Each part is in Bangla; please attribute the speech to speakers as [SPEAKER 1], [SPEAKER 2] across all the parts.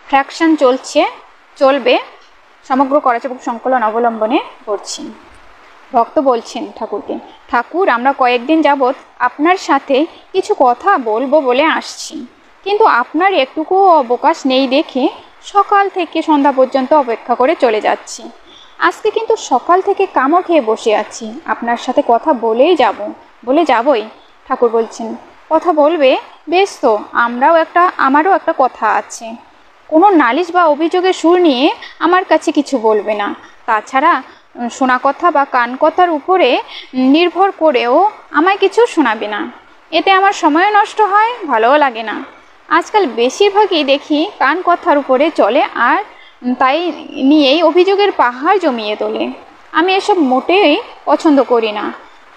[SPEAKER 1] ফ্র্যাকশন চলবে সমগ্র করচবক সংকলন অবলম্বনে করছি। ভক্ত বলছেন ঠাকুরকে, ঠাকুর আমরা কয়েকদিন যাবৎ আপনার সাথে কিছু কথা বলবো বলে আসছি, কিন্তু আপনার একটুকু অবকাশ নেই দেখে সকাল থেকে সন্ধ্যা পর্যন্ত অপেক্ষা করে চলে যাচ্ছি। আজকে কিন্তু সকাল থেকে কামড় খেয়ে বসে আছি, আপনার সাথে কথা বলে যাবই। ঠাকুর বলছেন, কথা বলবে? বেশ তো, আমারও একটা কথা আছে। কোনো নালিশ বা অভিযোগের সুর নিয়ে আমার কাছে কিছু বলবে না। তাছাড়া শোনা কথা বা কান কথার উপরে নির্ভর করেও আমায় কিছু শোনাবে না। এতে আমার সময় নষ্ট হয়, ভালোও লাগে না। আজকাল বেশিরভাগই দেখি কান কথার উপরে চলে, আর তাই নিয়েই অভিযোগের পাহাড় জমিয়ে তোলে। আমি এসব মোটেই পছন্দ করি না।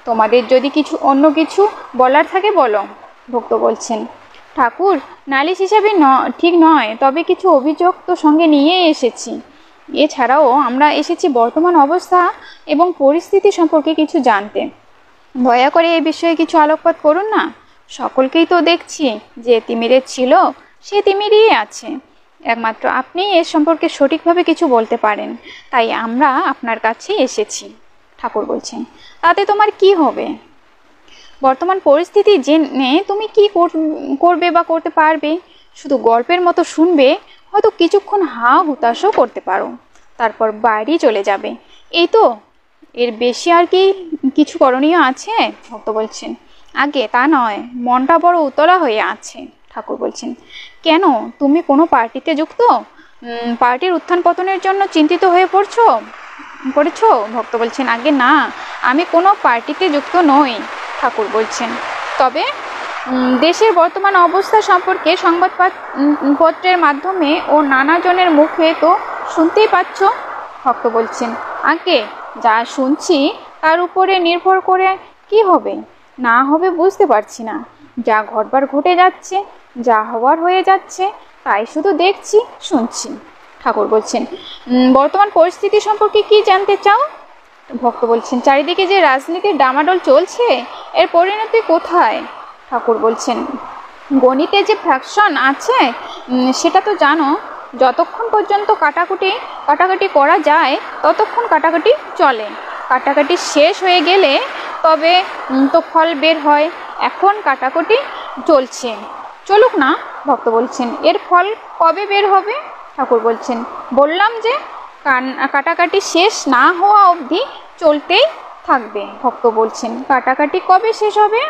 [SPEAKER 1] তোমাদের যদি অন্য কিছু বলার থাকে বলো। ভক্ত বলছেন, ঠাকুর নালিশ হিসাবে ঠিক নয়, তবে কিছু অভিযোগ তো সঙ্গে নিয়ে এসেছি। এছাড়াও আমরা এসেছি বর্তমান অবস্থা এবং পরিস্থিতি সম্পর্কে কিছু জানতে। দয়া করে এই বিষয়ে কিছু আলোকপাত করুন না। সকলকেই তো দেখছি যে তিমিরে ছিল সে তিমিরেই আছে। একমাত্র আপনি এ সম্পর্কে সঠিকভাবে কিছু বলতে পারেন, তাই আমরা আপনার কাছে এসেছি। ঠাকুর বলছেন, তাতে তোমার কি হবে? বর্তমান পরিস্থিতি জেনে তুমি কি করবে বা করতে পারবে? শুধু গল্পের মতো শুনবে, হয়তো কিছুক্ষণ হা হুতাশও করতে পারো, তারপর বাড়ি চলে যাবে। এই তো, এর বেশি আর কি কিছু করণীয় আছে? ভক্ত বলছেন, আগে তা নয়, মনটা বড় উতলা হয়ে আছে। ঠাকুর বলছেন, কেন, তুমি কোনো পার্টিতে যুক্ত? পার্টির উত্থান পতনের জন্য চিন্তিত হয়ে পড়েছো? ভক্ত বলছেন, আগে না, আমি কোনো পার্টিতে যুক্ত নই। ঠাকুর বলছেন, তবে দেশের বর্তমান অবস্থা সম্পর্কে সংবাদপত্রের মাধ্যমে ও নানা জনের মুখে তো শুনতেই পাচ্ছ। ভক্ত বলছেন, আগে যা শুনছি তার উপরে নির্ভর করে কি হবে না হবে বুঝতে পারছি না। যা ঘটবার ঘটে যাচ্ছে, যা হওয়ার হয়ে যাচ্ছে, তাই শুধু দেখছি, শুনছি। ঠাকুর বলছেন, বর্তমান পরিস্থিতি সম্পর্কে কি জানতে চাও? ভক্ত বলছেন, চারিদিকে যে রাজনীতির ডামাডোল চলছে, এর পরিণতি কোথায়? ঠাকুর বলছেন, গণিতে যে ফ্র্যাকশন আছে সেটা তো জানো। যতক্ষণ পর্যন্ত কাটাকাটি করা যায় ততক্ষণ কাটাকাটি চলে। কাটাকাটি শেষ হয়ে গেলে তবে তো ফল বের হয়। এখন কাটাকাটি চলছে, চলুক না। ভক্ত বলছেন, এর ফল কবে বের হবে? ঠাকুর বলছেন, বললাম যে কাটাকাটি শেষ না হওয়া অবধি চলতেই থাকবে। ভক্ত বলছেন, কাটাকাটি কবে শেষ হবে?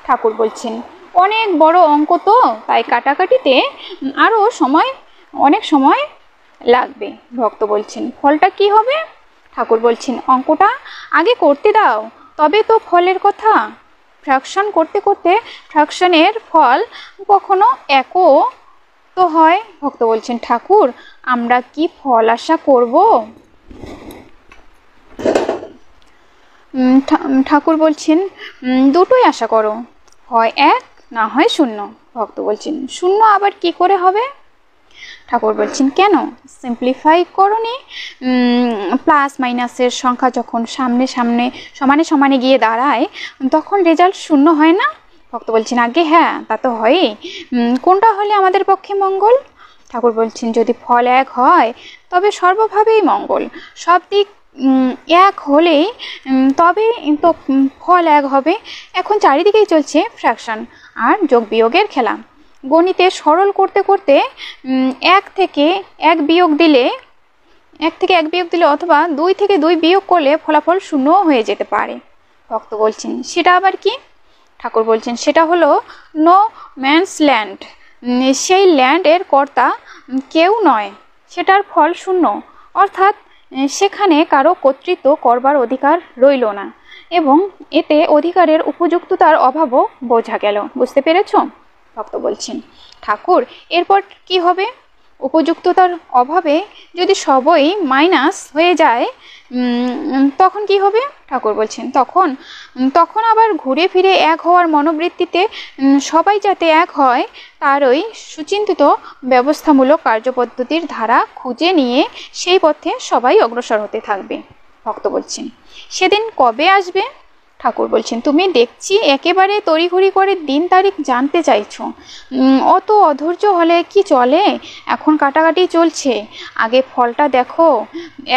[SPEAKER 1] ঠাকুর বলছেন, অনেক বড় অঙ্ক তো, তাই কাটাকাটিতে আরও অনেক সময় লাগবে। ভক্ত বলছেন, ফলটা কি হবে? ঠাকুর বলছেন, অঙ্কটা আগে করতে দাও, তবে তো ফলের কথা। ফ্র্যাকশন করতে করতে ফ্র্যাকশনের ফল কখনো একও তো হয়। ভক্ত বলছেন, ঠাকুর আমরা কি ফল আশা করব? ঠাকুর বলছেন, দুটোই আশা করো, হয় এক না হয় শূন্য। ভক্ত বলছেন, শূন্য আবার কি করে হবে? ঠাকুর বলছেন, কেন, সিম্পলিফাই করনি? প্লাস মাইনাসের সংখ্যা যখন সমানে সমানে গিয়ে দাঁড়ায় তখন রেজাল্ট শূন্য হয় না? ভক্ত বলছেন, আগে হ্যাঁ, তা তো হয়ই। কোনটা হলে আমাদের পক্ষে মঙ্গল? ঠাকুর বলছেন, যদি ফল এক হয় তবে সর্বভাবেই মঙ্গল। সব দিক এক হলেই তবে তো ফল এক হবে। এখন চারিদিকেই চলছে ফ্র্যাকশন আর যোগ বিয়োগের খেলা। গণিতে সরল করতে করতে এক থেকে এক বিয়োগ দিলে অথবা 2 থেকে 2 বিয়োগ করলে ফলাফল শূন্য হয়ে যেতে পারে। ভক্ত বলছেন, সেটা আবার কি? ঠাকুর বলছেন, সেটা হলো নো ম্যানস ল্যান্ড। সেই ল্যান্ডের কর্তা কেউ নয়, সেটার ফল শূন্য, অর্থাৎ সেখানে কারো কর্তৃত্ব করবার অধিকার রইল না, এবং এতে অধিকারের উপযুক্ততার অভাবও বোঝা গেল। বুঝতে পেরেছ? ভক্ত বলছেন, ঠাকুর এরপর কি হবে? উপযুক্ততার অভাবে যদি সবই মাইনাস হয়ে যায় তখন কি হবে? ঠাকুর বলছেন, তখন আবার ঘুরে ফিরে এক হওয়ার মনোবৃত্তিতে সবাই যাতে এক হয় তারই সুচিন্তিত ব্যবস্থামূলক কার্যপদ্ধতির ধারা খুঁজে নিয়ে সেই পথে সবাই অগ্রসর হতে থাকবে। ভক্ত বলছেন, সেদিন কবে আসবে? ঠাকুর বলছেন, তুমি দেখছি একেবারে তড়িঘড়ি করে দিন তারিখ জানতে চাইছো। অত অধৈর্য হলে কি চলে? এখন কাটাকাটি চলছে, আগে ফলটা দেখো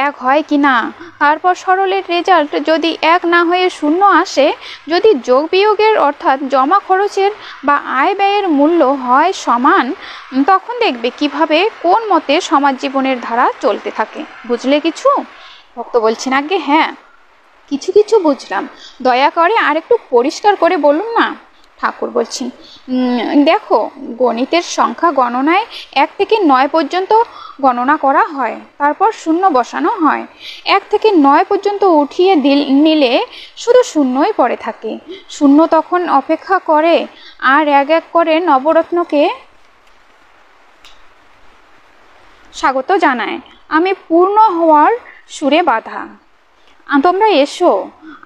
[SPEAKER 1] এক হয় কি না, তারপর সরলের রেজাল্ট যদি এক না হয়ে শূন্য আসে, যদি যোগ বিয়োগের অর্থাৎ জমা খরচের বা আয় ব্যয়ের মূল্য হয় সমান, তখন দেখবে কিভাবে কোন মতে সমাজ জীবনের ধারা চলতে থাকে। বুঝলে কিছু? ভক্ত বলছেন, আগে হ্যাঁ, কিছু কিছু বুঝলাম, দয়া করে আর একটু পরিষ্কার করে বলুন না। ঠাকুর বলছেন, দেখো, গণিতের সংখ্যা গণনায় 1 থেকে 9 পর্যন্ত গণনা করা হয়, তারপর শূন্য বসানো হয়। 1 থেকে 9 পর্যন্ত উঠিয়ে নিলে শুধু শূন্যই পড়ে থাকে। শূন্য তখন অপেক্ষা করে আর এক এক করে নবরত্নকে স্বাগত জানায়। আমি পূর্ণ হওয়ার সুরে বাধা। তোমরা এসো,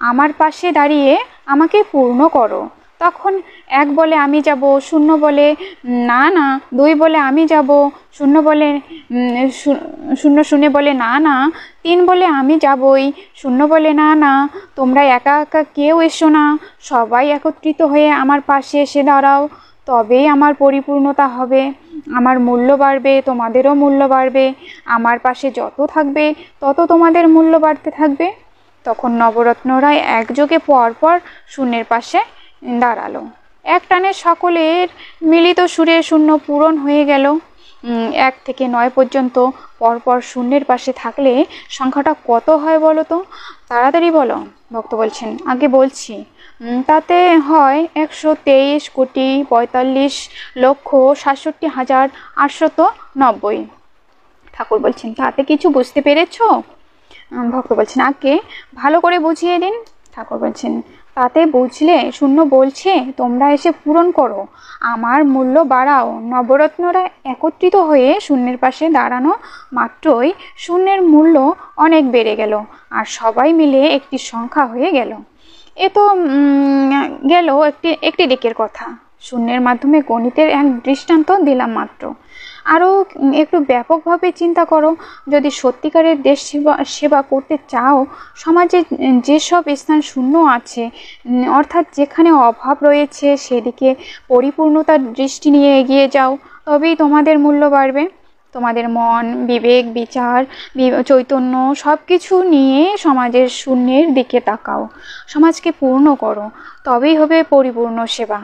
[SPEAKER 1] আমার পাশে দাঁড়িয়ে আমাকে পূর্ণ করো। তখন 1 বলে আমি যাব, 0 বলে না না, 2 বলে আমি যাব, 0 বলে 0 বলে না না, 3 বলে আমি যাবই, 0 বলে না না। তোমরা একা একা কেউ এসো না, সবাই একত্রিত হয়ে আমার পাশে এসে দাঁড়াও, তবেই আমার পরিপূর্ণতা হবে, আমার মূল্য বাড়বে, তোমাদেরও মূল্য বাড়বে। আমার পাশে যত থাকবে তত তোমাদের মূল্য বাড়তে থাকবে। তখন নবরত্নরা একযোগে পরপর শূন্যের পাশে দাঁড়ালো। এক টানে সকলের মিলিত সুরে শূন্য পূরণ হয়ে গেল। 1 থেকে 9 পর্যন্ত পরপর শূন্যের পাশে থাকলে সংখ্যাটা কত হয় বলো তো? তাড়াতাড়ি বলো। ভক্ত বলছেন, আগে বলছি। তাতে হয় 123,45,67,890। ঠাকুর বলছেন, তাতে কিছু বুঝতে পেরেছো? ভক্ত বলছেন, আগে ভালো করে বুঝিয়ে দিন। ঠাকুর বলছেন, তাতে বুঝলে শূন্য বলছে তোমরা এসে পূরণ করো, আমার মূল্য বাড়াও। নবরত্নরা একত্রিত হয়ে শূন্যের পাশে দাঁড়ানো মাত্রই শূন্যের মূল্য অনেক বেড়ে গেল আর সবাই মিলে একটি সংখ্যা হয়ে গেল। এ তো গেল একটি দিকের কথা। শূন্যের মাধ্যমে গণিতের এক দৃষ্টান্ত দিলাম মাত্র। আরও একটু ব্যাপকভাবে চিন্তা করো, যদি সত্যিকারের দেশ সেবা করতে চাও, সমাজে যেসব স্থান শূন্য আছে, অর্থাৎ যেখানে অভাব রয়েছে, সেদিকে পরিপূর্ণতার দৃষ্টি নিয়ে এগিয়ে যাও, তবেই তোমাদের মূল্য বাড়বে। তোমাদের মন, বিবেক, বিচার, চৈতন্য সব কিছু নিয়ে সমাজের শূন্যের দিকে তাকাও, সমাজকে পূর্ণ করো, তবেই হবে পরিপূর্ণ সেবা।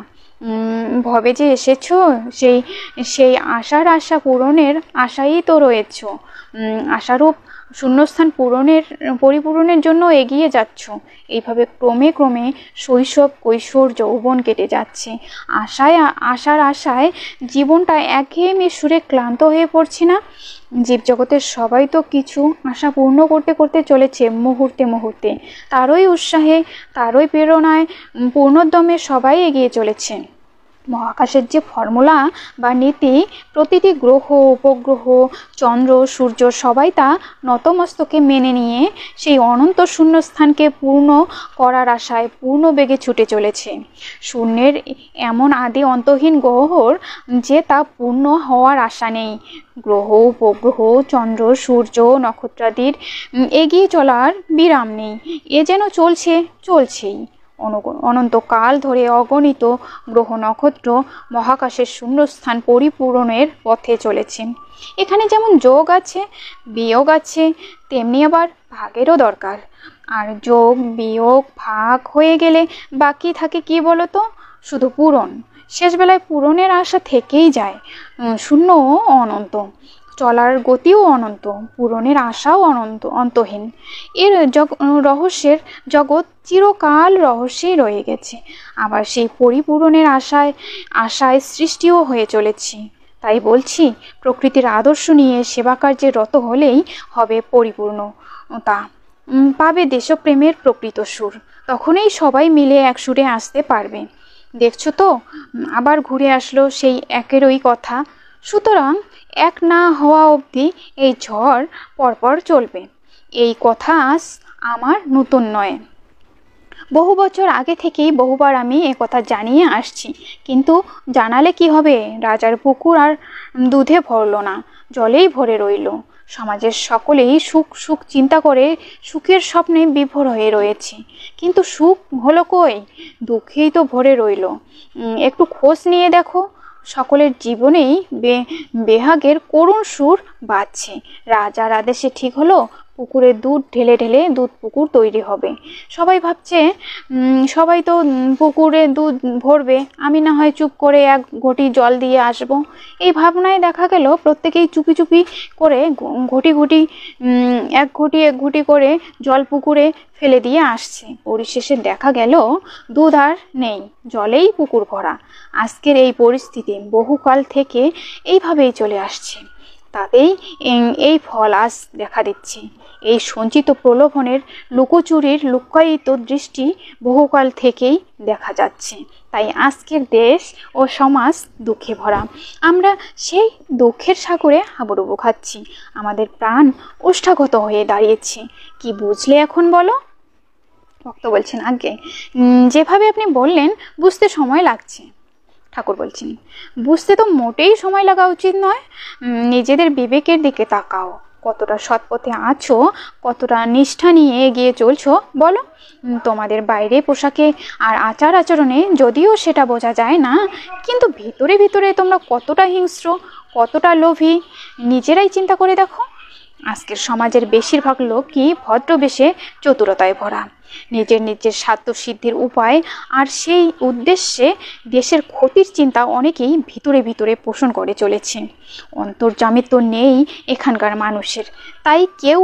[SPEAKER 1] ভবে যে এসেছো, সেই আশা পূরণের আশাই তো রয়েছ। আশারূপ শূন্যস্থান পরিপূরণের জন্য এগিয়ে যাচ্ছ। এইভাবে ক্রমে ক্রমে শৈশব, কৈশোর, যৌবন কেটে যাচ্ছে। আশার আশায় জীবনটা একঘেয়েমি সুরে ক্লান্ত হয়ে পড়ছে না? জীবজগতের সবাই তো কিছু আশা পূর্ণ করতে করতে চলেছে মুহূর্তে মুহূর্তে। তারই উৎসাহে, তারই প্রেরণায় পূর্ণোদ্যমে সবাই এগিয়ে চলেছে। মহাকাশের যে ফর্মুলা বা নীতি, প্রতিটি গ্রহ, উপগ্রহ, চন্দ্র, সূর্য সবাই তা নতমস্তকে মেনে নিয়ে সেই অনন্ত শূন্যস্থানকে পূর্ণ করার আশায় পূর্ণ বেগে ছুটে চলেছে। শূন্যের এমন আদি অন্তহীন গহ্বর যে তা পূর্ণ হওয়ার আশা নেই। গ্রহ, উপগ্রহ, চন্দ্র, সূর্য, নক্ষত্রাদির এগিয়ে চলার বিরাম নেই। এ যেন চলছেই। অনন্তকাল ধরে অগণিত গ্রহ, নক্ষত্র মহাকাশের শূন্যস্থান পরিপূরণের পথে চলেছে। এখানে যেমন যোগ আছে, বিয়োগ আছে, তেমনি আবার ভাগেরও দরকার। আর যোগ, বিয়োগ, ভাগ হয়ে গেলে বাকি থাকে কি বলতো? শুধু পূরণ। শেষবেলায় পূরণের আশা থেকেই যায়। শূন্য অনন্ত, চলার গতিও অনন্ত, পূরণের আশাও অন্তহীন। এর রহস্যের জগৎ চিরকাল রহস্যেই রয়ে গেছে। আবার সেই পরিপূরণের আশায় সৃষ্টিও হয়ে চলেছি। তাই বলছি, প্রকৃতির আদর্শ নিয়ে সেবা কার্যে রত হলেই হবে পরিপূর্ণতা, পাবে দেশপ্রেমের প্রকৃত সুর। তখনই সবাই মিলে এক সুরে আসতে পারবে। দেখছো তো, আবার ঘুরে আসলো সেই একেরই কথা। সুতরাং এক না হওয়া অবধি এই ঝড় পরপর চলবে। এই কথা আজ আমার নতুন নয়। বহু বছর আগে থেকেই বহুবার আমি একথা জানিয়ে আসছি, কিন্তু জানালে কি হবে? রাজার পুকুর আর দুধে ভরল না, জলেই ভরে রইল। সমাজের সকলেই সুখ সুখ চিন্তা করে সুখের স্বপ্নে বিভোর হয়ে রয়েছে, কিন্তু সুখ হলো কই? দুঃখেই তো ভরে রইল। একটু খোঁজ নিয়ে দেখো, সকলের জীবনেই বেহাগের করুণ সুর বাজছে। রাজার আদেশে ঠিক হলো পুকুরে দুধ ঢেলে ঢেলে দুধ পুকুর তৈরি হবে। সবাই ভাবছে সবাই তো পুকুরে দুধ ভরবে, আমি না হয় চুপ করে এক ঘটি জল দিয়ে আসব। এই ভাবনায় দেখা গেল প্রত্যেকেই চুপি চুপি করে ঘটি ঘটি এক ঘটি করে জল পুকুরে ফেলে দিয়ে আসছে। পরিশেষে দেখা গেল দুধ আর নেই, জলেই পুকুর ভরা। আজকের এই পরিস্থিতি বহুকাল থেকে এইভাবেই চলে আসছে, তাতেই এই ফল আজ দেখা দিচ্ছে। এই সঞ্চিত প্রলোভনের লুকোচুরির লুক্কায়িত দৃষ্টি বহুকাল থেকেই দেখা যাচ্ছে। তাই আজকের দেশ ও সমাজ দুঃখে ভরা। আমরা সেই দুঃখের সাগরে হাবুডুবু খাচ্ছি, আমাদের প্রাণ ওষ্ঠাগত হয়ে দাঁড়িয়েছে। কি বুঝলে এখন বলো? ভক্ত বলছেন, আগে যেভাবে আপনি বললেন বুঝতে সময় লাগছে। ঠাকুর বলছেন, বুঝতে তো মোটেই সময় লাগা উচিত নয়। নিজেদের বিবেকের দিকে তাকাও, কতটা সৎপথে আছো, কতটা নিষ্ঠা নিয়ে এগিয়ে চলছো বলো। তোমাদের বাইরে পোশাকে আর আচার আচরণে যদিও সেটা বোঝা যায় না, কিন্তু ভিতরে ভিতরে তোমরা কতটা হিংস্র, কতটা লোভী, নিজেরাই চিন্তা করে দেখো। আজকের সমাজের বেশিরভাগ লোকই ভদ্রবেশে চতুরতায় ভরা, নিজের নিজের স্বার্থ সিদ্ধির উপায় আর সেই উদ্দেশ্যে দেশের ক্ষতির চিন্তা অনেকেই ভিতরে ভিতরে পোষণ করে চলেছে। অন্তর্যামিত্ব নেই এখানকার মানুষের, তাই কেউ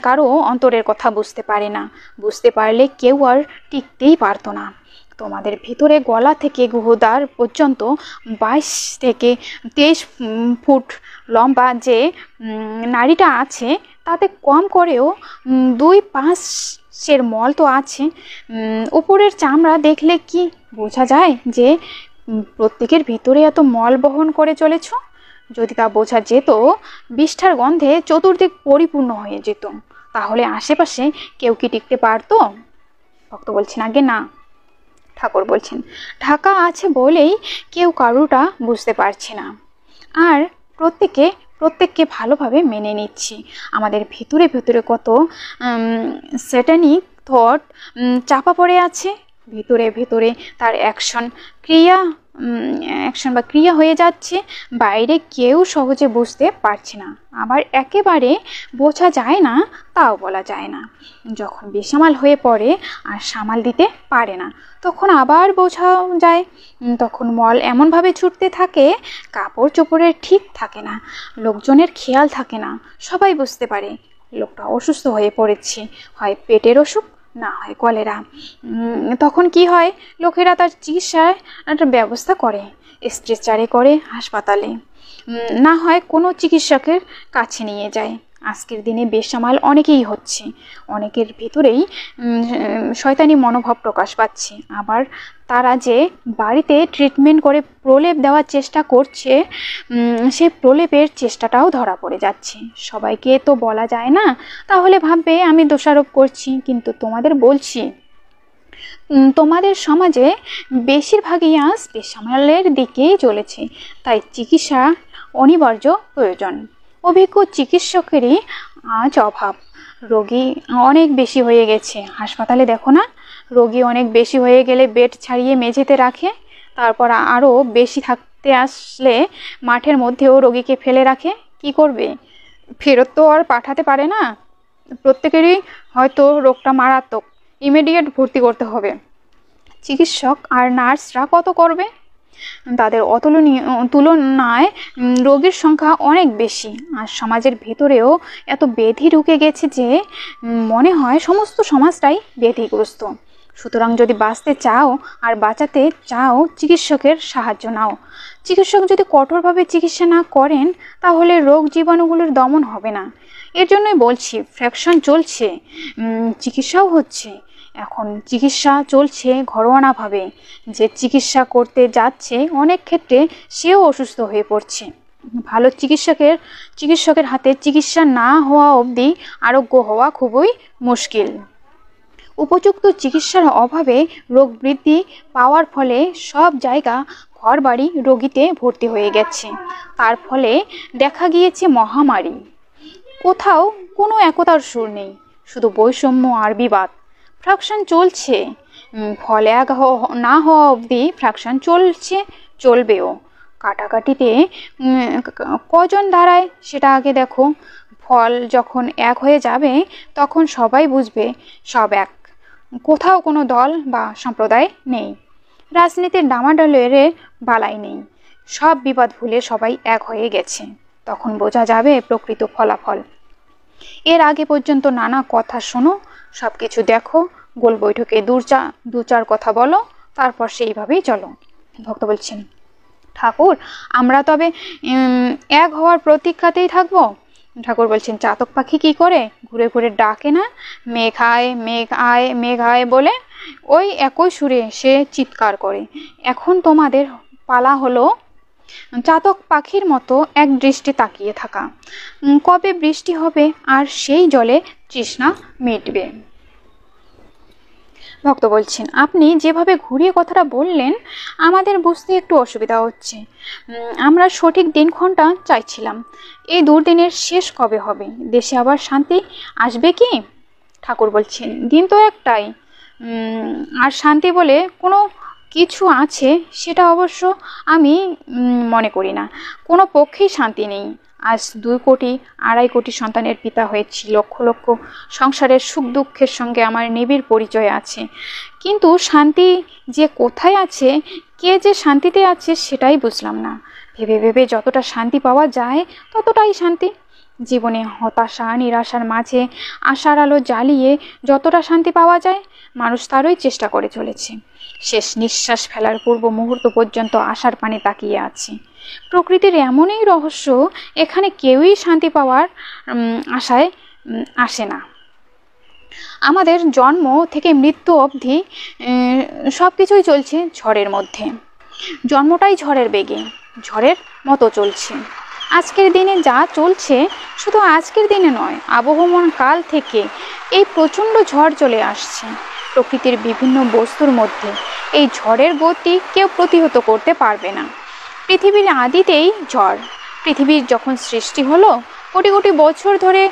[SPEAKER 1] কারো অন্তরের কথা বুঝতে পারে না। বুঝতে পারলে কেউ আর টিকতেই পারতো না। তোমাদের ভিতরে গলা থেকে গুহদ্বার পর্যন্ত 22 থেকে 23 ফুট লম্বা যে নাড়িটা আছে, তাতে কম করেও 2-5 মল তো আছে। উপরের চামড়া দেখলে কি বোঝা যায় যে প্রত্যেকের ভিতরে এত মল বহন করে চলেছ? যদি তা বোঝা যেত, বিষ্ঠার গন্ধে চতুর্দিক পরিপূর্ণ হয়ে যেত, তাহলে আশেপাশে কেউ কি টিকতে পারতো? ভক্ত বলছেন, আগে না। ঠাকুর বলছেন, ঢাকা আছে বলেই কেউ কারুটা বুঝতে পারছে না, আর প্রত্যেককে ভালোভাবে মেনে নিচ্ছি। আমাদের ভিতরে ভিতরে কত স্যাটানিক থট চাপা পড়ে আছে, ভিতরে ভিতরে তার অ্যাকশন বা ক্রিয়া হয়ে যাচ্ছে, বাইরে কেউ সহজে বুঝতে পারছে না, আবার একেবারে বোঝা যায় না তাও বলা যায় না। যখন বেসামাল হয়ে পড়ে আর সামাল দিতে পারে না, তখন আবার বোঝা যায়। তখন মল এমনভাবে ছুটতে থাকে, কাপড় চোপড়ের ঠিক থাকে না, লোকজনের খেয়াল থাকে না। সবাই বুঝতে পারে লোকটা অসুস্থ হয়ে পড়েছে, হয় পেটের অসুখ, না হয় কলেরা। তখন কি হয়, লোকেরা তার চিকিৎসার একটা ব্যবস্থা করে, স্ট্রেচারে করে হাসপাতালে, না হয় কোনো চিকিৎসকের কাছে নিয়ে যায়। আজকের দিনে বেসামাল অনেকেই হচ্ছে, অনেকের ভিতরেই শয়তানি মনোভাব প্রকাশ পাচ্ছে। আবার তারা যে বাড়িতে ট্রিটমেন্ট করে প্রলেপ দেওয়ার চেষ্টা করছে, সেই প্রলেপের চেষ্টাটাও ধরা পড়ে যাচ্ছে। সবাইকে তো বলা যায় না, তাহলে ভাববে আমি দোষারোপ করছি। কিন্তু তোমাদের বলছি, তোমাদের সমাজে বেশিরভাগই আজ বেসামালের দিকেই চলেছে, তাই চিকিৎসা অনিবার্য প্রয়োজন। অভিজ্ঞ চিকিৎসকেরই আজ অভাব। রোগী অনেক বেশি হয়ে গেছে, হাসপাতালে দেখো না, রোগী অনেক বেশি হয়ে গেলে বেড ছাড়িয়ে মেঝেতে রাখে, তারপর আরও বেশি থাকতে আসলে মাঠের মধ্যেও রোগীকে ফেলে রাখে। কি করবে? ফেরত তো আর পাঠাতে পারে না। প্রত্যেকেরই হয়তো রোগটা মারাত্মক, ইমিডিয়েট ভর্তি করতে হবে। চিকিৎসক আর নার্সরা কত করবে? তাদের তুলনায় রোগীর সংখ্যা অনেক বেশি, আর সমাজের ভেতরেও এত ব্যাধি ঢুকে গেছে যে মনে হয় সমস্ত সমাজটাই ব্যাধিগ্রস্ত। সুতরাং যদি বাঁচতে চাও আর বাঁচাতে চাও, চিকিৎসকের সাহায্য নাও। চিকিৎসক যদি কঠোরভাবে চিকিৎসা না করেন, তাহলে রোগ জীবাণুগুলোর দমন হবে না। এর জন্যই বলছি, ফ্র্যাকশন চলছে, চিকিৎসাও হচ্ছে। এখন চিকিৎসা চলছে ঘরোয়াভাবে, যে চিকিৎসা করতে যাচ্ছে অনেক ক্ষেত্রে সেও অসুস্থ হয়ে পড়ছে। ভালো চিকিৎসকের হাতে চিকিৎসা না হওয়া অবধি আরোগ্য হওয়া খুবই মুশকিল। উপযুক্ত চিকিৎসার অভাবে রোগ বৃদ্ধি পাওয়ার ফলে সব জায়গা ঘরবাড়ি রোগীতে ভর্তি হয়ে গেছে। তার ফলে দেখা গিয়েছে মহামারী, কোথাও কোনো একতার সুর নেই, শুধু বৈষম্য আর বিবাদ। ফ্র্যাকশন চলছে, ফল এক না হওয়া অবধি ফ্র্যাকশন চলছে, চলবেও। কাটাকাটিতে কজন দাঁড়ায় সেটা আগে দেখো। ফল যখন এক হয়ে যাবে তখন সবাই বুঝবে সব এক, কোথাও কোনো দল বা সম্প্রদায় নেই। রাজনীতির ডামাডোলের বালাই নেই, সব বিবাদ ভুলে সবাই এক হয়ে গেছে। তখন বোঝা যাবে প্রকৃত ফলাফল। এর আগে পর্যন্ত নানা কথা শোনো, সব কিছু দেখো, গোল বৈঠকে দু চার কথা বলো, তারপর সেইভাবেই চলো। ভক্ত বলছেন, ঠাকুর আমরা তবে এক হওয়ার প্রতীক্ষাতেই থাকবো? ঠাকুর বলছেন, চাতক পাখি কি করে? ঘুরে ঘুরে ডাকে না, মেঘ আয় মেঘ আয় মেঘ আয় বলে, ওই একই সুরে সে চিৎকার করে। এখন তোমাদের পালা হলো চাতক পাখির মতো এক দৃষ্টি তাকিয়ে থাকা। কবে বৃষ্টি হবে আর সেই জলে তৃষ্ণা মিটবে। ভক্ত বলছেন, আপনি যেভাবে ঘুরিয়ে কথাটা বললেন আমাদের বুঝতে একটু অসুবিধা হচ্ছে। আমরা সঠিক দিনক্ষণটা চাইছিলাম। এই দুর্দিনের শেষ কবে হবে? দেশে আবার শান্তি আসবে কি? ঠাকুর বলছেন, দিন তো একটাই, আর শান্তি বলে কোনো কিছু আছে সেটা অবশ্য আমি মনে করি না। কোনো পক্ষেই শান্তি নেই। আজ 2 কোটি 2.5 কোটি সন্তানের পিতা হয়েছি, লক্ষ লক্ষ সংসারের সুখ দুঃখের সঙ্গে আমার নিবিড় পরিচয় আছে, কিন্তু শান্তি যে কোথায় আছে, কে যে শান্তিতে আছে সেটাই বুঝলাম না। ভেবে ভেবে যতটা শান্তি পাওয়া যায় ততটাই শান্তি। জীবনে হতাশা নিরাশার মাঝে আশার আলো জ্বালিয়ে যতটা শান্তি পাওয়া যায় মানুষ তারই চেষ্টা করে চলেছে। শেষ নিঃশ্বাস ফেলার পূর্ব মুহূর্ত পর্যন্ত আশার পানে তাকিয়ে আছে। প্রকৃতির এমনই রহস্য, এখানে কেউই শান্তি পাওয়ার আশায় আসে না। আমাদের জন্ম থেকে মৃত্যু অবধি সব কিছুই চলছে ঝড়ের মধ্যে। জন্মটাই ঝড়ের বেগে, ঝড়ের মতো চলছে। আজকের দিনে যা চলছে শুধু আজকের দিনে নয়, আবহমান কাল থেকে এই প্রচণ্ড ঝড় চলে আসছে প্রকৃতির বিভিন্ন বস্তুর মধ্যে। এই ঝড়ের গতি কেউ প্রতিহত করতে পারবে না। পৃথিবীর আদিতেই ঝড়। পৃথিবীর যখন সৃষ্টি হলো কোটি কোটি বছর ধরে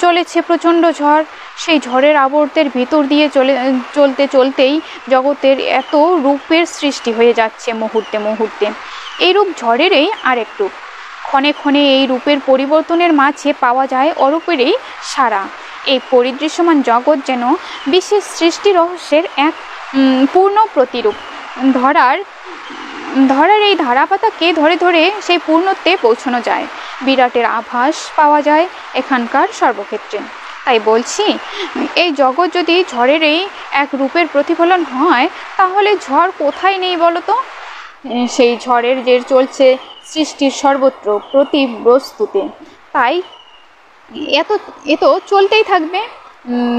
[SPEAKER 1] চলেছে প্রচণ্ড ঝড়। সেই ঝড়ের আবর্তের ভিতর দিয়ে চলতে চলতেই জগতের এত রূপের সৃষ্টি হয়ে যাচ্ছে মুহূর্তে মুহূর্তে। এই রূপ ঝড়েরই আরেক রূপ। ক্ষণে ক্ষণে এই রূপের পরিবর্তনের মাঝে পাওয়া যায় অরূপেরই সারা। এই পরিদৃশ্যমান জগৎ যেন বিশেষ সৃষ্টি রহস্যের এক পূর্ণ প্রতিরূপ। ধরার এই ধারাপাতাকে ধরে ধরে সেই পূর্ণত্বে পৌঁছানো যায়। বিরাটের আভাস পাওয়া যায় এখানকার সর্বক্ষেত্রে। তাই বলছি, এই জগৎ যদি ঝড়ের এই এক রূপের প্রতিফলন হয় তাহলে ঝড় কোথায় নেই বলো তো? সেই ঝড়ের জের চলছে সৃষ্টির সর্বত্র প্রতি বস্তুতে। তাই এ তো চলতেই থাকবে।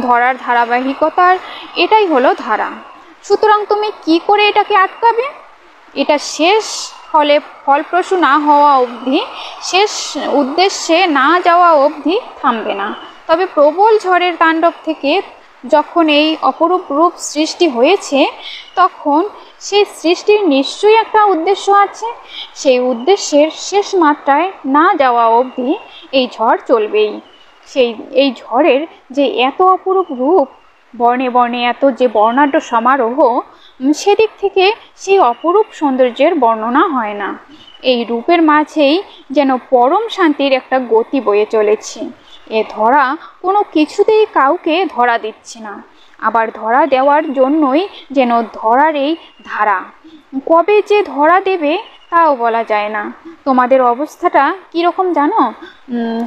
[SPEAKER 1] ধরার ধারাবাহিকতার এটাই হলো ধারা। সুতরাং তুমি কি করে এটাকে আটকাবে? এটা শেষ ফলপ্রসূ না হওয়া অবধি, শেষ উদ্দেশ্যে না যাওয়া অবধি থামবে না। তবে প্রবল ঝড়ের তাণ্ডব থেকে যখন এই অপরূপ রূপ সৃষ্টি হয়েছে তখন সেই সৃষ্টির নিশ্চয়ই একটা উদ্দেশ্য আছে। সেই উদ্দেশ্যের শেষ মাত্রায় না যাওয়া অবধি এই ঝড় চলবেই। এই ঝড়ের যে এত অপরূপ রূপ, বর্ণে বর্ণে এত যে বর্ণাঢ্য সমারোহ, সেদিক থেকে সেই অপরূপ সৌন্দর্যের বর্ণনা হয় না। এই রূপের মাঝেই যেন পরম শান্তির একটা গতি বয়ে চলেছে। এ ধরা কোনো কিছুতেই কাউকে ধরা দিচ্ছে না, আবার ধরা দেওয়ার জন্যই যেন ধরার এই ধারা। কবে যে ধরা দেবে তাও বলা যায় না। তোমাদের অবস্থাটা কীরকম জানো?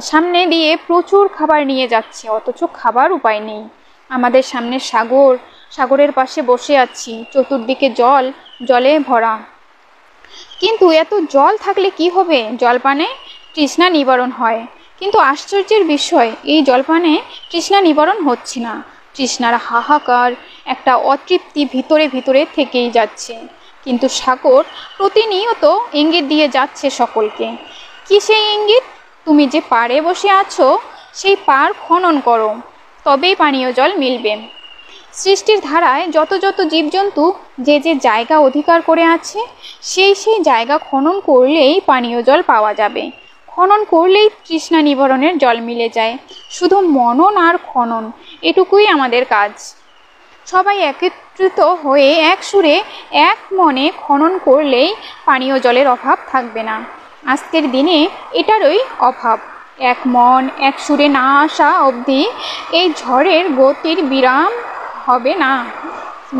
[SPEAKER 1] সামনে দিয়ে প্রচুর খাবার নিয়ে যাচ্ছে, অথচ খাবার উপায় নেই। আমাদের সামনে সাগরের পাশে বসে আছি, চতুর্দিকে জলে ভরা। কিন্তু এত জল থাকলে কি হবে? জলপানে তৃষ্ণা নিবারণ হয়, কিন্তু আশ্চর্যের বিষয় এই জলপানে তৃষ্ণা নিবারণ হচ্ছে না। তৃষ্ণার হাহাকার, একটা অতৃপ্তি ভিতরে ভিতরে থেকেই যাচ্ছে। কিন্তু সাগর প্রতিনিয়ত ইঙ্গিত দিয়ে যাচ্ছে সকলকে। কি সেই ইঙ্গিত? তুমি যে পাড়ে বসে আছো সেই পাড় খনন করো, তবেই পানীয় জল মিলবে। সৃষ্টির ধারায় যত যত জীবজন্তু যে যে জায়গা অধিকার করে আছে সেই জায়গা খনন করলেই পানীয় জল পাওয়া যাবে। খনন করলেই তৃষ্ণা নিবারণের জল মিলে যায়। শুধু মনন আর খনন, এটুকুই আমাদের কাজ। সবাই একত্রিত হয়ে এক সুরে এক মনে খনন করলেই পানীয় জলের অভাব থাকবে না। আজকের দিনে এটারই অভাব। এক মন এক সুরে না আসা অবধি এই ঝড়ের গতির বিরাম হবে না।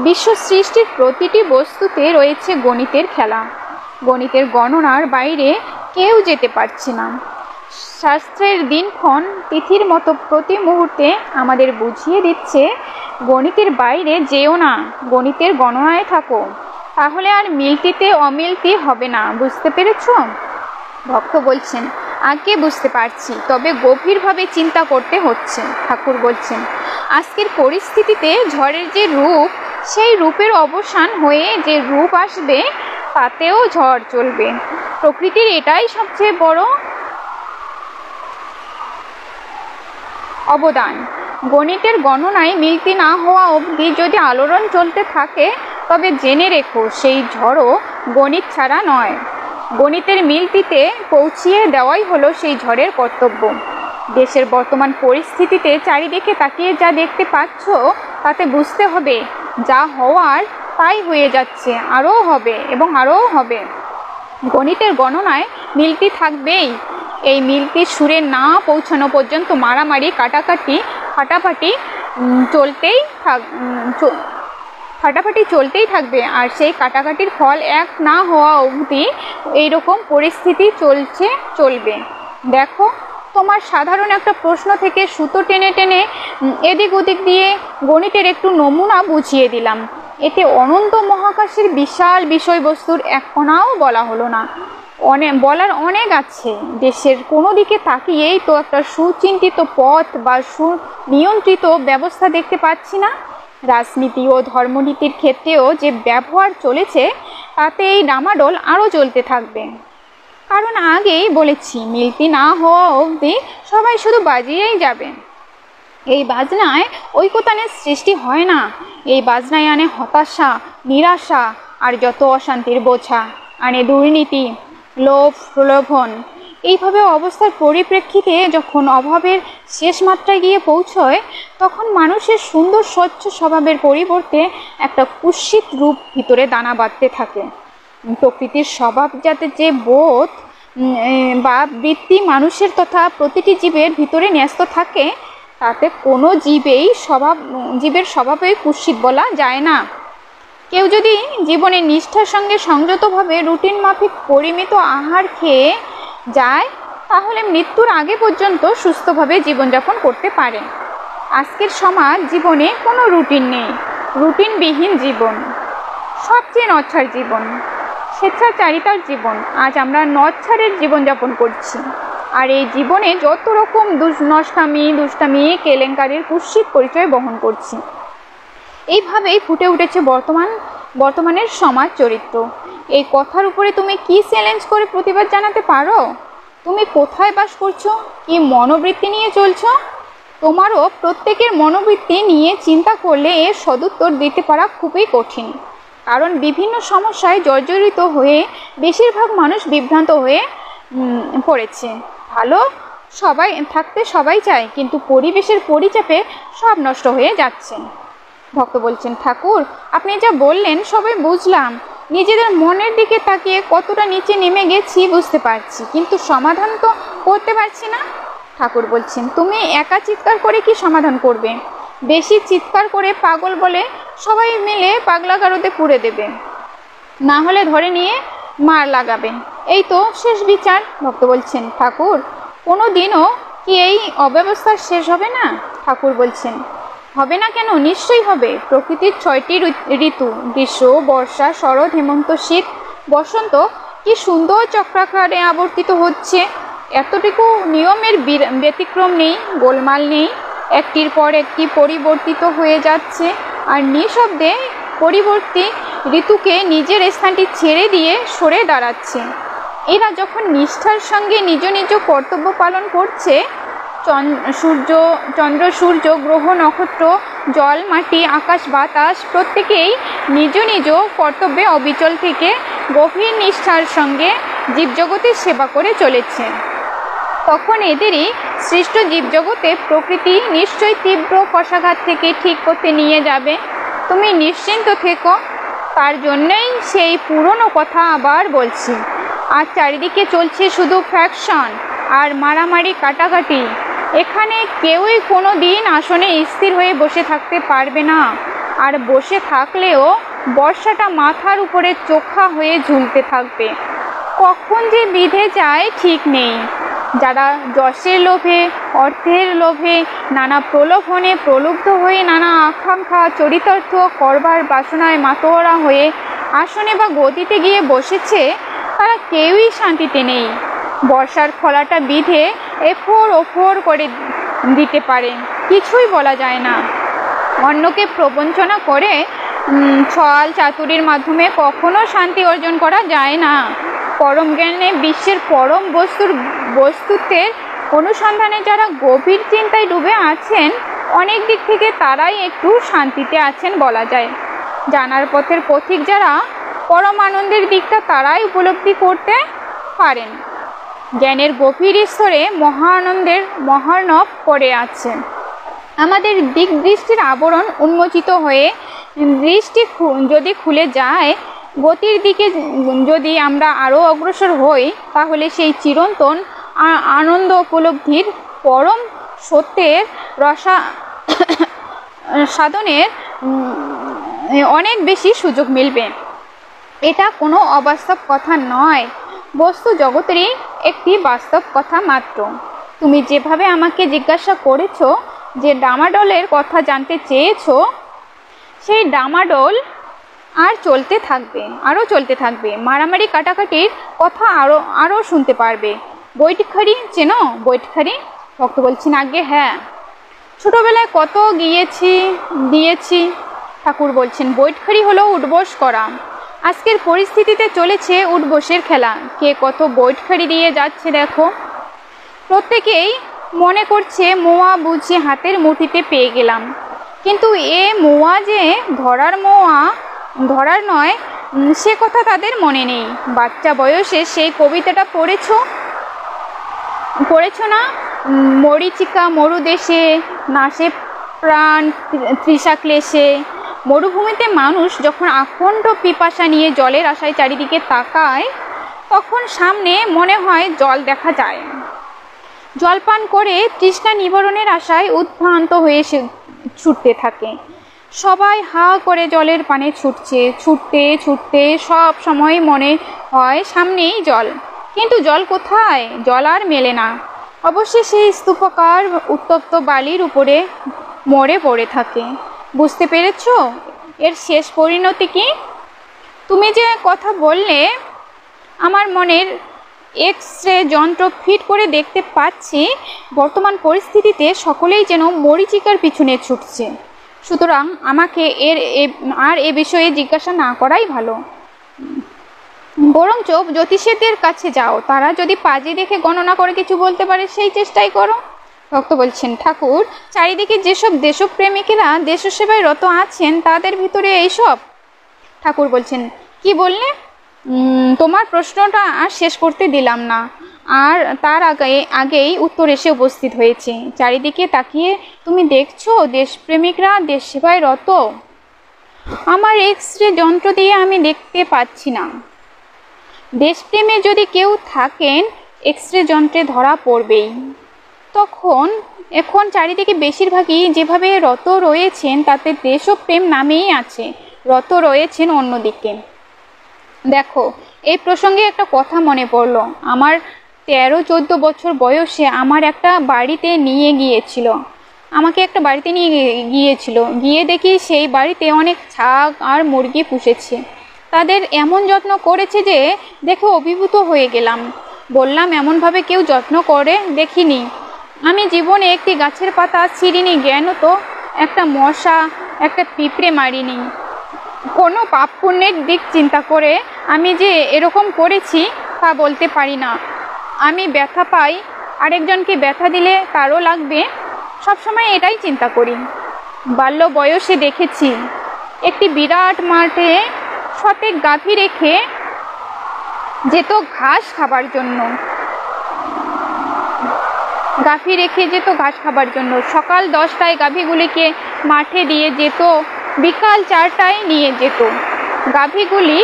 [SPEAKER 1] বিশ্ব সৃষ্টির প্রতিটি বস্তুতে রয়েছে গণিতের খেলা। গণিতের গণনার বাইরে কেউ যেতে পারছে না। শাস্ত্রের দিনক্ষণ তিথির মতো প্রতি মুহূর্তে আমাদের বুঝিয়ে দিচ্ছে, গণিতের বাইরে যেও না, গণিতের গণনায় থাকো, তাহলে আর মিলতিতে অমিলতি হবে না। বুঝতে পেরেছ? ভক্ত বলছেন, আগে বুঝতে পারছি, তবে গভীরভাবে চিন্তা করতে হচ্ছে। ঠাকুর বলছেন, আজকের পরিস্থিতিতে ঝড়ের যে রূপ, সেই রূপের অবসান হয়ে যে রূপ আসবে, তাতেও ঝড় চলবে। প্রকৃতির এটাই সবচেয়ে বড় অবদান। গণিতের গণনায় মিলতি না হওয়া অবধি যদি আলোড়ন চলতে থাকে, তবে জেনে রেখো সেই ঝড়ও গণিত ছাড়া নয়। গণিতের মিলতিতে পৌঁছিয়ে দেওয়াই হলো সেই ঝড়ের কর্তব্য। দেশের বর্তমান পরিস্থিতিতে চারিদিকে তাকিয়ে যা দেখতে পাচ্ছ, তাতে বুঝতে হবে যা হওয়ার তাই হয়ে যাচ্ছে, আরও হবে এবং আরও হবে। গণিতের গণনায় মিলতি থাকবেই। এই মিলতির সুরে না পৌঁছানো পর্যন্ত মারামারি, কাটাকাটি, ফাটাফাটি চলতেই থাকবে। আর সেই কাটাকাটির ফল এক না হওয়া অবধি এইরকম পরিস্থিতি চলবে। দেখো, তোমার সাধারণ একটা প্রশ্ন থেকে সুতো টেনে টেনে এদিক ওদিক দিয়ে গণিতের একটু নমুনা বুঝিয়ে দিলাম। এতে অনন্ত মহাকাশের বিশাল বিষয়বস্তুর এক কণাও বলা হলো না। বলার অনেক আছে। দেশের কোনো দিকে তাকিয়েই তো একটা সুচিন্তিত পথ বা সুনিয়ন্ত্রিত ব্যবস্থা দেখতে পাচ্ছি না। রাজনীতি ও ধর্মনীতির ক্ষেত্রেও যে ব্যবহার চলেছে, তাতে এই ডামাডোল আরও চলতে থাকবে। কারণ আগেই বলেছি, মিলতি না হওয়া অবধি সবাই শুধু বাজিয়েই যাবে। এই বাজনায় ঐকতানের সৃষ্টি হয় না। এই বাজনায় আনে হতাশা, নিরাশা আর যত অশান্তির বোঝা, আনে দুর্নীতি, লোভ, প্রলোভন। এইভাবে অবস্থার পরিপ্রেক্ষিতে যখন অভাবের শেষ মাত্রায় গিয়ে পৌঁছয়, তখন মানুষের সুন্দর স্বচ্ছ স্বভাবের পরিবর্তে একটা কুৎসিত রূপ ভিতরে দানা বাঁধতে থাকে। প্রকৃতির স্বভাবজাত যে বোধ বা বৃত্তি মানুষের তথা প্রতিটি জীবের ভিতরে ন্যস্ত থাকে, তাতে কোনো জীবের স্বভাবই কুৎসিত বলা যায় না। কেউ যদি জীবনের নিষ্ঠার সঙ্গে সংযতভাবে রুটিন মাফিক পরিমিত আহার খেয়ে যায়, তাহলে মৃত্যুর আগে পর্যন্ত সুস্থভাবে জীবনযাপন করতে পারে। আজকের সমাজ জীবনে কোনো রুটিন নেই। রুটিনবিহীন জীবন, সবচেয়ে নচ্ছার জীবন, স্বেচ্ছাচারিতার জীবন। আজ আমরা নচ্ছারের জীবনযাপন করছি। আর এই জীবনে যত রকম দুষ্টামি, কেলেঙ্কারির কুৎসিত পরিচয় বহন করছি। এইভাবেই ফুটে উঠেছে বর্তমানের সমাজ চরিত্র। এই কথার উপরে তুমি কি চ্যালেঞ্জ করে প্রতিবাদ জানাতে পারো? তুমি কোথায় বাস করছো? কি মনোবৃত্তি নিয়ে চলছো? তোমারও প্রত্যেকের মনোবৃত্তি নিয়ে চিন্তা করলে এর সদুত্তর দিতে পারা খুবই কঠিন। কারণ বিভিন্ন সমস্যায় জর্জরিত হয়ে বেশিরভাগ মানুষ বিভ্রান্ত হয়ে পড়েছে। ভালো থাকতে সবাই চায়, কিন্তু পরিবেশের পরিচাপে সব নষ্ট হয়ে যাচ্ছে। ভক্ত বলছেন, ঠাকুর, আপনি যা বললেন সবাই বুঝলাম। নিজেদের মনের দিকে তাকিয়ে কতটা নিচে নেমে গেছি বুঝতে পারছি, কিন্তু সমাধান তো করতে পারছি না। ঠাকুর বলছেন, তুমি একা চিৎকার করে কি সমাধান করবে? বেশি চিৎকার করে পাগল বলে সবাই মিলে পাগলাগারদে পুড়ে দেবে, না হলে ধরে নিয়ে মার লাগাবে। এই তো শেষ বিচার। ভক্ত বলছেন, ঠাকুর, কোনো দিনও কি এই অব্যবস্থার শেষ হবে না? ঠাকুর বলছেন, হবে না কেন? নিশ্চয়ই হবে। প্রকৃতির 6টি ঋতু, গ্রীষ্ম, বর্ষা, শরৎ, হেমন্ত, শীত, বসন্ত কি সুন্দর চক্রাকারে আবর্তিত হচ্ছে। এতটুকু নিয়মের ব্যতিক্রম নেই, গোলমাল নেই। একটির পর একটি পরিবর্তিত হয়ে যাচ্ছে, আর নিঃশব্দে পরিবর্তী ঋতুকে নিজের স্থানটি ছেড়ে দিয়ে সরে দাঁড়াচ্ছে। এরা যখন নিষ্ঠার সঙ্গে নিজ নিজ কর্তব্য পালন করছে, চন্দ্র, সূর্য, গ্রহ, নক্ষত্র, জল, মাটি, আকাশ, বাতাস প্রত্যেকেই নিজ নিজ কর্তব্যে অবিচল থেকে গভীর নিষ্ঠার সঙ্গে জীবজগতের সেবা করে চলেছে। তখন এদেরই সৃষ্ট জীবজগতে প্রকৃতি নিশ্চয়ই তীব্র কষাঘাত থেকে ঠিক করতে নিয়ে যাবে। তুমি নিশ্চিন্ত থেকো, তার জন্যই সেই পুরনো কথা আবার বলছি। আর চারিদিকে চলছে শুধু ফ্যাকশন আর মারামারি কাটাকাটি। এখানে কেউই কোনো দিন আসনে স্থির হয়ে বসে থাকতে পারবে না, আর বসে থাকলেও বর্ষাটা মাথার উপরে চোখা হয়ে ঝুলতে থাকবে। কখন যে বিধে যায় ঠিক নেই। যারা যশের লোভে, অর্থের লোভে, নানা প্রলোভনে প্রলুব্ধ হয়ে নানা আকাঙ্ক্ষা চরিতার্থ করবার বাসনায় মাতোয়ারা হয়ে আসনে বা গদিতে গিয়ে বসেছে, তারা কেউই শান্তিতে নেই। বর্ষার ফলাটা বিধে এফোর ওফোর করে দিতে পারে, কিছুই বলা যায় না। অন্যকে প্রবঞ্চনা করে ছল চাতুরির মাধ্যমে কখনো শান্তি অর্জন করা যায় না। পরম জ্ঞানে বিশ্বের পরম বস্তুত্বের অনুসন্ধানে যারা গভীর চিন্তায় ডুবে আছেন, অনেক দিক থেকে তারাই একটু শান্তিতে আছেন বলা যায়। জানার পথের পথিক যারা, পরম আনন্দের দিকটা তারাই উপলব্ধি করতে পারেন। জ্ঞানের গভীর স্তরে মহানন্দের মহার্ণব পড়ে আছে। আমাদের দিক দৃষ্টির আবরণ উন্মোচিত হয়ে দৃষ্টি যদি খুলে যায়, গতির দিকে যদি আমরা আরও অগ্রসর হই, তাহলে সেই চিরন্তন আনন্দ উপলব্ধির পরম সত্যের সাধনের অনেক বেশি সুযোগ মিলবে। এটা কোনো অবাস্তব কথা নয়, বস্তু জগতেরই একটি বাস্তব কথা মাত্র। তুমি যেভাবে আমাকে জিজ্ঞাসা করেছো, যে ডামাডোলের কথা জানতে চেয়েছো, সেই ডামাডোল আর চলতে থাকবে, আরও চলতে থাকবে। মারামারি কাটাকাটির কথা আরও শুনতে পারবে। বৈঠখারি চেনো? বৈঠখারি? ভক্ত বলছেন, আগে হ্যাঁ, ছোটবেলায় কত দিয়েছি। ঠাকুর বলছেন, বৈঠখারি হলো উঠবোস করা। আজকের পরিস্থিতিতে চলেছে উঠবোসের খেলা। কে কত বৈঠখারি দিয়ে যাচ্ছে দেখো। প্রত্যেকেই মনে করছে মোয়া বুঝি হাতের মুঠিতে পেয়ে গেলাম, কিন্তু এ মোয়া যে ধরার নয়, সে কথা তাদের মনে নেই। বাচ্চা বয়সে সেই কবিতাটা পড়েছো না? মরীচিকা মরুদেশে নাশে প্রাণ তৃষা ক্লেশে। মরুভূমিতে মানুষ যখন আখণ্ড পিপাসা নিয়ে জলের আশায় চারিদিকে তাকায়, তখন সামনে মনে হয় জল দেখা যায়। জলপান করে তৃষ্ণা নিবারণের আশায় উদ্ভ্রান্ত হয়ে ছুটতে থাকে। সবাই হা করে জলের পানে ছুটতে সব সময় মনে হয় সামনেই জল, কিন্তু জল কোথায়? জল আর মেলে না। অবশ্যই সেই স্তূপাকার উত্তপ্ত বালির উপরে মরে পড়ে থাকে। বুঝতে পেরেছ এর শেষ পরিণতি কি? তুমি যে কথা বললে, আমার মনের এক্স-রে যন্ত্র ফিট করে দেখতে পাচ্ছি, বর্তমান পরিস্থিতিতে সকলেই যেন মরীচিকার পিছনে ছুটছে। সুতরাং আমাকে এ বিষয়ে জিজ্ঞাসা না করাই ভালো। বরঞ্চ জ্যোতিষীদের কাছে যাও, তারা যদি পাজি দেখে গণনা করে কিছু বলতে পারে, সেই চেষ্টাই করো। ভক্ত বলছেন, ঠাকুর, চারিদিকে যেসব দেশপ্রেমিকেরা দেশসেবায় রত আছেন, তাদের ভিতরে এইসব। ঠাকুর বলছেন, কি বললে? তোমার প্রশ্নটা আর শেষ করতে দিলাম না, আর তার আগেই উত্তর এসে উপস্থিত হয়েছে। চারিদিকে তাকিয়ে তুমি দেখছো দেশপ্রেমিকরা দেশ সেবায় রত। আমার এক্স-রে যন্ত্র দিয়ে আমি দেখতে পাচ্ছি না। দেশপ্রেমে যদি কেউ থাকেন, এক্স-রে যন্ত্রে ধরা পড়বেই। এখন চারিদিকে বেশিরভাগই যেভাবে রত রয়েছেন, তাতে দেশপ্রেম নামেই আছে, রত রয়েছেন অন্যদিকে। দেখো, এই প্রসঙ্গে একটা কথা মনে পড়ল। আমার 13-14 বছর বয়সে আমাকে একটা বাড়িতে নিয়ে গিয়েছিল। গিয়ে দেখি সেই বাড়িতে অনেক ছাগ আর মুরগি পুষেছে। তাদের এমন যত্ন করেছে যে দেখে অভিভূত হয়ে গেলাম। বললাম, এমনভাবে কেউ যত্ন করে দেখিনি। আমি জীবনে একটি গাছের পাতা ছিঁড়িনি, জ্ঞানত একটা মশা, একটা পিঁপড়ে মারিনি। কোনো পাপ পুণ্যের দিক চিন্তা করে আমি যে এরকম করেছি তা বলতে পারি না। আমি ব্যথা পাই, আরেকজনকে ব্যথা দিলে তারও লাগবে, সবসময় এটাই চিন্তা করি। বাল্য বয়সে দেখেছি একটি বিরাট মাঠে শতেক গাভী রেখে যেত ঘাস খাবার জন্য। গাভী রেখে যেত ঘাস খাবার জন্য। সকাল 10টায় গাভীগুলিকে মাঠে দিয়ে যেত, বিকাল 4টায় নিয়ে যেত। গাভীগুলি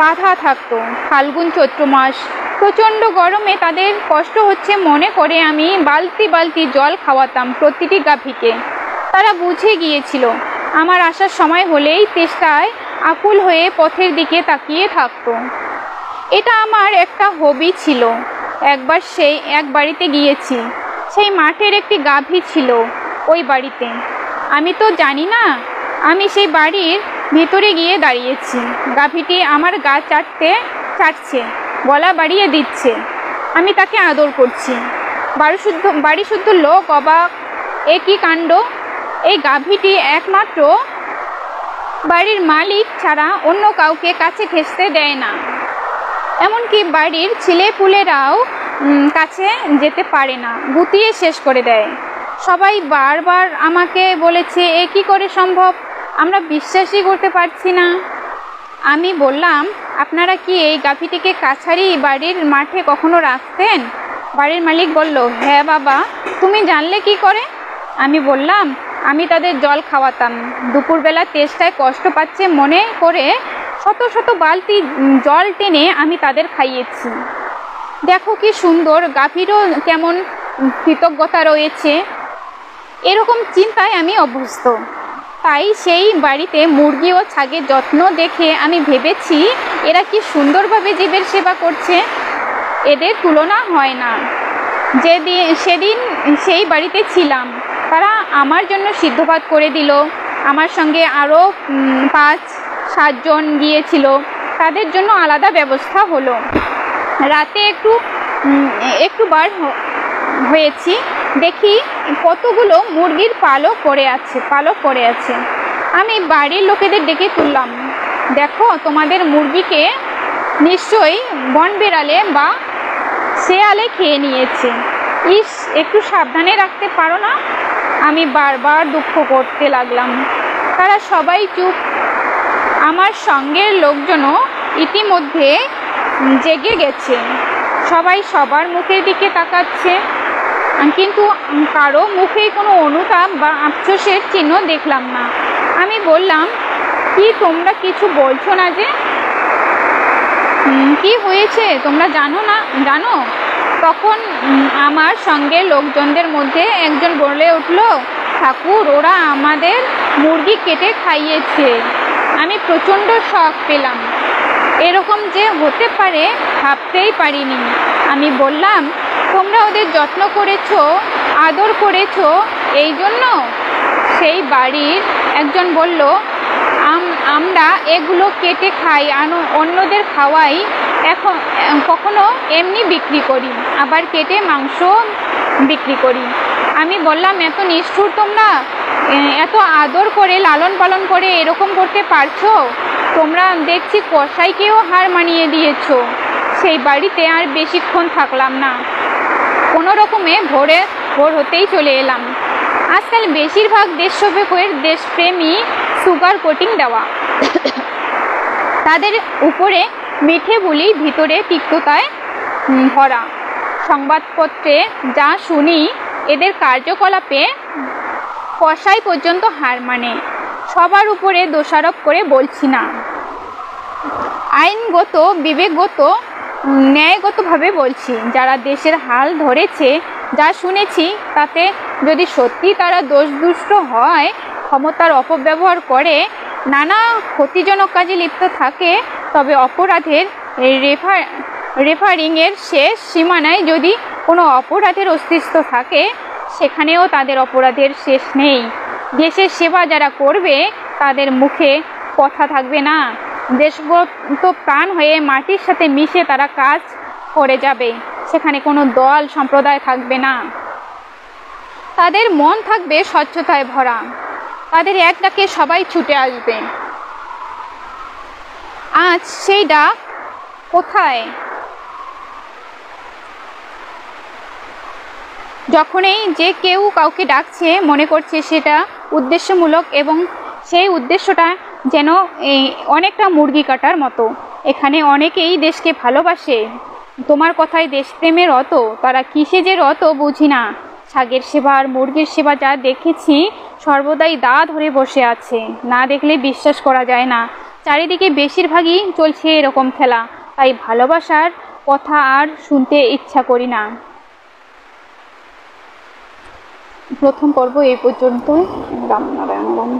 [SPEAKER 1] বাঁধা থাকতো। ফাল্গুন চৈত্র মাস, প্রচণ্ড গরমে তাদের কষ্ট হচ্ছে মনে করে আমি বালতি বালতি জল খাওয়াতাম প্রতিটি গাভীকে। তারা বুঝে গিয়েছিল আমার আসার সময় হলেই তেষ্টায় আকুল হয়ে পথের দিকে তাকিয়ে থাকতো। এটা আমার একটা হবি ছিল। একবার এক বাড়িতে গিয়েছি, সেই মাঠের একটি গাভী ছিল ওই বাড়িতে। আমি তো জানি না, আমি সেই বাড়ির ভিতরে গিয়ে দাঁড়িয়েছি। গাভীটি আমার গা চাটছে, গলা বাড়িয়ে দিচ্ছে। আমি তাকে আদর করছি। বাড়ি শুদ্ধ লোক অবাক, এ কি কাণ্ড! এই গাভীটি একমাত্র বাড়ির মালিক ছাড়া অন্য কাউকে কাছে ঘেঁষতে দেয় না। এমনকি বাড়ির ছেলেপুলেরাও কাছে যেতে পারে না, গুতিয়ে শেষ করে দেয়। সবাই বারবার আমাকে বলেছে, এ কি করে সম্ভব, আমরা বিশ্বাসই করতে পারছি না। আমি বললাম, আপনারা কি এই গাভীটিকে কাছারি বাড়ির মাঠে কখনো রাখতেন? বাড়ির মালিক বলল, হ্যাঁ বাবা, তুমি জানলে কি করে? আমি বললাম, আমি তাদের জল খাওয়াতাম। দুপুরবেলা তেষ্টায় কষ্ট পাচ্ছে মনে করে শত শত বালতি জল টেনে আমি তাদের খাইয়েছি। দেখো কি সুন্দর, গাভীরও কেমন কৃতজ্ঞতা রয়েছে। এরকম চিন্তায় আমি অভ্যস্ত। তাই সেই বাড়িতে মুরগি ও ছাগের যত্ন দেখে আমি ভেবেছি, এরা কি সুন্দরভাবে জীবের সেবা করছে, এদের তুলনা হয় না। সেদিন সেই বাড়িতে ছিলাম, তারা আমার জন্য সিদ্ধ ভাত করে দিল। আমার সঙ্গে আরও 5-7 জন গিয়েছিল, তাদের জন্য আলাদা ব্যবস্থা হলো। রাতে একটু বার হয়েছি, দেখি কতগুলো মুরগির পালক পড়ে আছে। আমি বাড়ির লোকেদের ডেকে তুললাম, দেখো তোমাদের মুরগিকে নিশ্চয়ই বন বিড়ালে বা শেয়ালে খেয়ে নিয়েছে। ইস, একটু সাবধানে রাখতে পারো না? আমি বারবার দুঃখ করতে লাগলাম। তারা সবাই চুপ। আমার সঙ্গের লোকজনও ইতিমধ্যে জেগে গেছে। সবাই সবার মুখের দিকে তাকাচ্ছে, কিন্তু কারো মুখে কোনো অনুতাপ বা আফসোসের চিহ্ন দেখলাম না। আমি বললাম, কি তোমরা কিছু বলছো না যে? কি হয়েছে তোমরা জানো? তখন আমার সঙ্গে লোকজনদের মধ্যে একজন বলে উঠল, ঠাকুর, ওরা আমাদের মুরগি কেটে খাইয়েছে। আমি প্রচণ্ড শক পেলাম। এরকম যে হতে পারে ভাবতেই পারিনি। আমি বললাম, তোমরা ওদের যত্ন করেছো, আদর করেছো এই জন্য? সেই বাড়ির একজন বলল, আমরা এগুলো কেটে খাই, অন্যদের খাওয়াই, কখনো এমনি বিক্রি করি, আবার কেটে মাংস বিক্রি করি। আমি বললাম, এত নিষ্ঠুর তোমরা, এত আদর করে লালন পালন করে এরকম করতে পারছো? তোমরা দেখছি কসাইকেও হার মানিয়ে দিয়েছো। সেই বাড়িতে আর বেশিক্ষণ থাকলাম না, কোনো রকমে ভোর হতেই চলে এলাম। আজকাল বেশিরভাগ দেশপ্রেমের দেশপ্রেমী সুগার কোটিং দেওয়া, তাদের উপরে মিঠে বুলি, ভিতরে তিক্ততায় ভরা। সংবাদপত্রে যা শুনি, এদের কার্যকলাপে কসাই পর্যন্ত হার মানে। সবার উপরে দোষারোপ করে বলছি না, আইনগত বিবেকগত ন্যায়গতভাবে বলছি। যারা দেশের হাল ধরেছে, যা শুনেছি, তাতে যদি সত্যি তারা দোষদুষ্ট হয়, ক্ষমতার অপব্যবহার করে, নানা ক্ষতিজনক কাজে লিপ্ত থাকে, তবে অপরাধের রেফারিংয়ের শেষ সীমানায় যদি কোনো অপরাধের অস্তিত্ব থাকে, সেখানেও তাদের অপরাধের শেষ নেই। দেশের সেবা যারা করবে, তাদের মুখে কথা থাকবে না। দেশগত প্রাণ হয়ে মাটির সাথে মিশে তারা কাজ করে যাবে। সেখানে কোনো দল সম্প্রদায় থাকবে না। তাদের মন থাকবে স্বচ্ছতায় ভরা। তাদের এক ডাকে সবাই ছুটে আসবে। আজ সেই ডাক কোথায়? যখনই যে কেউ কাউকে ডাকছে, মনে করছে সেটা উদ্দেশ্যমূলক, এবং সেই উদ্দেশ্যটা যেন অনেকটা মুরগি কাটার মতো। এখানে অনেকেই দেশকে ভালোবাসে, তোমার কথায় দেশপ্রেমে রত, তারা কিসে যে রত বুঝি না। ছাগের সেবা আর মুরগির সেবা যা দেখেছি সর্বদাই দা ধরে বসে আছে, না দেখলে বিশ্বাস করা যায় না। চারিদিকে বেশিরভাগই চলছে এরকম খেলা, তাই ভালোবাসার কথা আর শুনতে ইচ্ছা করি না। প্রথম পর্ব এই পর্যন্তই। রাম নারায়ণ রাম।